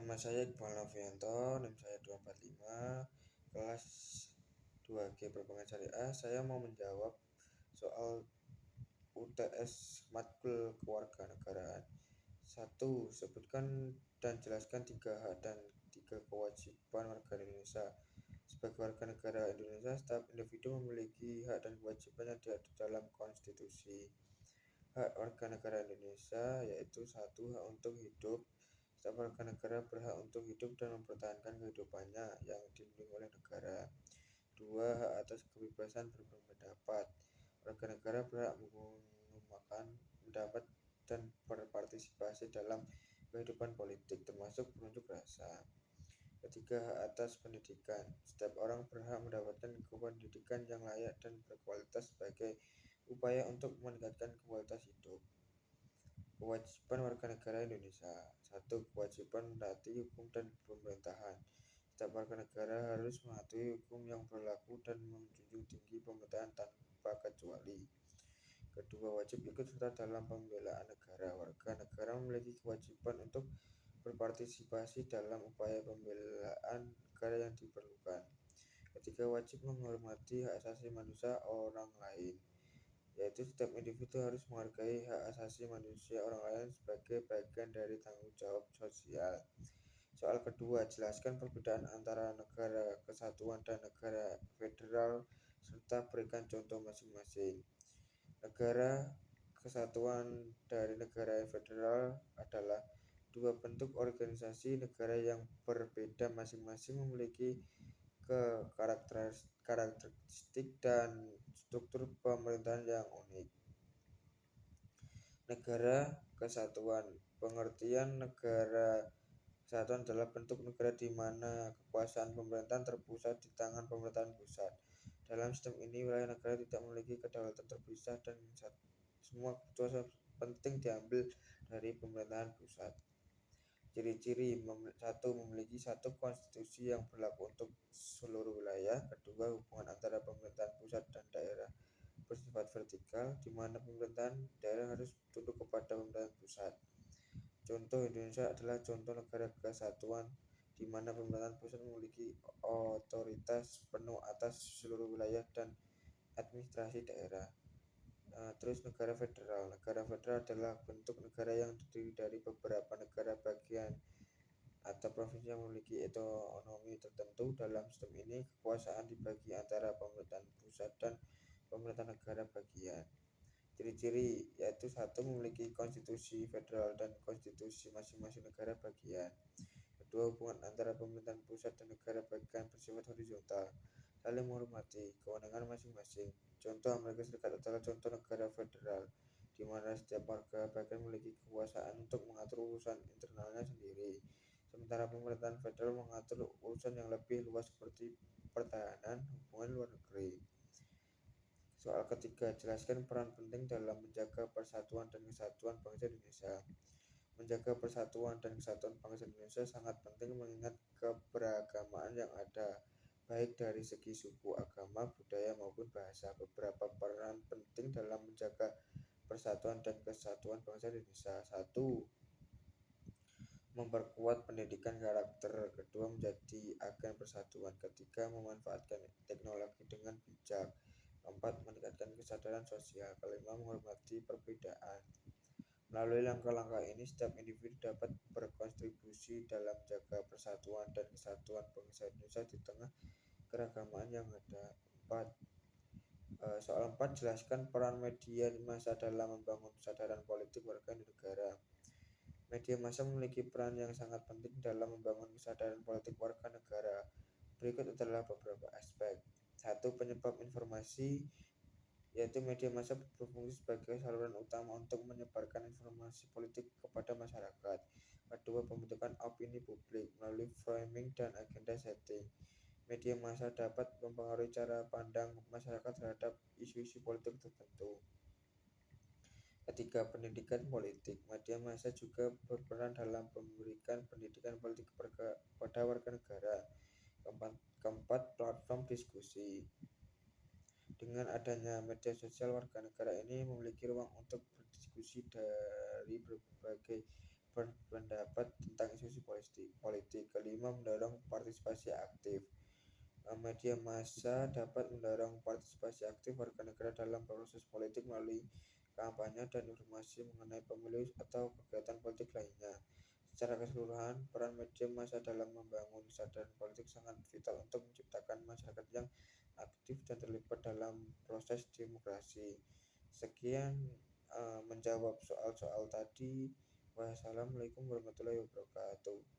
Nama saya Iqbal Novianto, NIM saya 245, kelas 2G Perbankan Syariah. Saya mau menjawab soal UTS Matkul Kewarganegaraan. 1. Sebutkan dan jelaskan 3 hak dan 3 kewajiban warga Indonesia. Sebagai warga negara Indonesia, setiap individu memiliki hak dan kewajiban yang diatur dalam konstitusi. Hak warga negara Indonesia yaitu 1. Hak untuk hidup. Setiap warga negara berhak untuk hidup dan mempertahankan kehidupannya yang dilindungi oleh negara. 2. Hak atas kebebasan berpendapat. Warga negara berhak menggunakan pendapat dan berpartisipasi dalam kehidupan politik, termasuk berunjuk rasa. 3. Hak atas pendidikan. Setiap orang berhak mendapatkan pendidikan yang layak dan berkualitas sebagai upaya untuk meningkatkan kualitas hidup. Kewajiban warga negara Indonesia. 1. Kewajiban menaati hukum dan pemerintahan. Setiap warga negara harus mematuhi hukum yang berlaku dan menjunjung tinggi pemerintahan tanpa kecuali. Kedua, wajib ikut serta dalam pembelaan negara. Warga negara memiliki kewajiban untuk berpartisipasi dalam upaya pembelaan negara yang diperlukan. Ketiga, wajib menghormati hak asasi manusia orang lain, yaitu setiap individu harus menghargai hak asasi manusia orang lain sebagai bagian dari tanggung jawab sosial. Soal kedua, jelaskan perbedaan antara negara kesatuan dan negara federal serta berikan contoh masing-masing. Negara kesatuan dari negara federal adalah dua bentuk organisasi negara yang berbeda, masing-masing memiliki karakteristik dan struktur pemerintahan yang unik. Negara kesatuan. Pengertian negara kesatuan adalah bentuk negara di mana kekuasaan pemerintahan terpusat di tangan pemerintahan pusat. Dalam sistem ini, wilayah negara tidak memiliki kedaulatan terpisah dan semua keputusan penting diambil dari pemerintahan pusat. Ciri-ciri. 1. Memiliki satu konstitusi yang berlaku untuk seluruh wilayah. Kedua, hubungan antara pemerintahan pusat dan daerah bersifat vertikal, di mana pemerintahan daerah harus tunduk kepada pemerintahan pusat. Contoh Indonesia adalah contoh negara kesatuan di mana pemerintahan pusat memiliki otoritas penuh atas seluruh wilayah dan administrasi daerah. Terus negara federal. Negara federal adalah bentuk negara yang terdiri dari beberapa negara bagian atau provinsi yang memiliki otonomi tertentu. Dalam sistem ini, kekuasaan dibagi antara pemerintahan pusat dan pemerintah negara bagian. Ciri-ciri yaitu 1. Memiliki konstitusi federal dan konstitusi masing-masing negara bagian. Kedua, hubungan antara pemerintahan pusat dan negara bagian bersifat horizontal, saling menghormati kewenangan masing-masing. Contoh Amerika Serikat adalah contoh negara federal, di mana setiap warga bagian memiliki kekuasaan untuk mengatur urusan internalnya sendiri. Sementara pemerintahan federal mengatur urusan yang lebih luas seperti pertahanan, hubungan luar negeri. Soal ketiga, jelaskan peran penting dalam menjaga persatuan dan kesatuan bangsa Indonesia. Menjaga persatuan dan kesatuan bangsa Indonesia sangat penting mengingat keberagamaan yang ada, baik dari segi suku, agama, budaya maupun bahasa. Beberapa peran penting dalam menjaga persatuan dan kesatuan bangsa Indonesia. 1. Memperkuat pendidikan karakter. Kedua, menjadi agen persatuan. Ketiga, memanfaatkan teknologi dengan bijak. Keempat, meningkatkan kesadaran sosial. Kelima, menghormati perbedaan. Melalui langkah-langkah ini, setiap individu dapat berkontribusi dalam menjaga persatuan dan kesatuan bangsa Indonesia di tengah keragaman yang ada. Soal 4, jelaskan peran media massa dalam membangun kesadaran politik warga negara. Media massa memiliki peran yang sangat penting dalam membangun kesadaran politik warga negara. Berikut adalah beberapa aspek. 1. Penyebab informasi, yaitu media massa berfungsi sebagai saluran utama untuk menyebarkan informasi politik kepada masyarakat. Kedua, pembentukan opini publik melalui framing dan agenda setting. Media massa dapat mempengaruhi cara pandang masyarakat terhadap isu-isu politik tertentu. Ketiga, pendidikan politik. Media massa juga berperan dalam memberikan pendidikan politik kepada warga negara. Keempat, platform diskusi. Dengan adanya media sosial, warga negara ini memiliki ruang untuk berdiskusi dari berbagai berpendapat tentang isu-isu politik. Kelima, mendorong partisipasi aktif. Media massa dapat mendorong partisipasi aktif warga negara dalam proses politik melalui kampanye dan informasi mengenai pemilu atau kegiatan politik lainnya. Secara keseluruhan, peran media massa dalam membangun kesadaran politik sangat vital untuk menciptakan masyarakat yang aktif dan terlibat dalam proses demokrasi. Sekian menjawab soal-soal tadi. Wassalamualaikum warahmatullahi wabarakatuh.